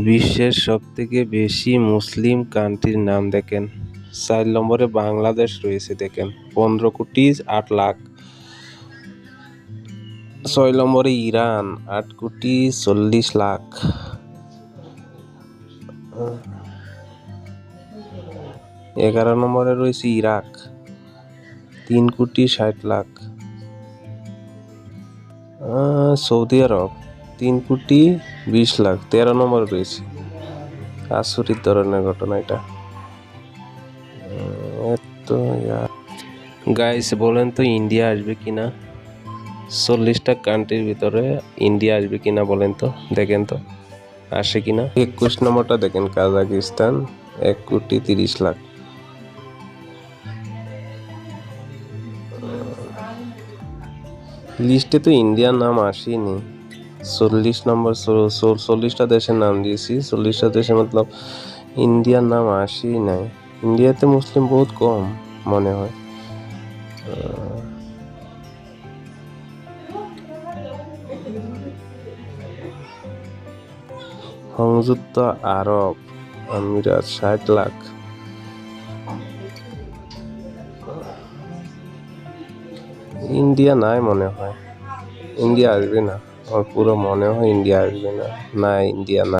বিশ্বের সবথেকে বেশি মুসলিম কান্ট্রির নাম দেখেন। 4 নম্বরে বাংলাদেশ রয়েছে, দেখেন 15,08,00,000। 6 নম্বরে ইরান 8,40,00,000। 11 নম্বরে রয়েছে ইরাক 3,60,00,000। সৌদি আরব 3,20,00,000 13 নম্বরে রয়েছে। আচরিত ধরনের ঘটনা এটা। গাইস বলেন তো ইন্ডিয়া আসবে কিনা? 40টা কান্ট্রির ভিতরে ইন্ডিয়া আসবে কিনা বলেন তো, দেখেন তো আসে কিনা। 21 নম্বরটা দেখেন, কাজাকিস্তান 1,30,00,000। লিস্টে তো ইন্ডিয়ার নাম আসেনি। 40 নম্বর 40টা দেশের নাম দিয়েছি, 40টা দেশে মতলব ইন্ডিয়ার নাম আসেই নাই। ইন্ডিয়াতে মুসলিম বহুত কম মনে হয়। সংযুক্ত আরব আমিরাত 60,00,000। ইন্ডিয়া নাই মনে হয়, ইন্ডিয়া আসবে না। আমার পুরো মনে হয় ইন্ডিয়া আসবে না। না, ইন্ডিয়া না।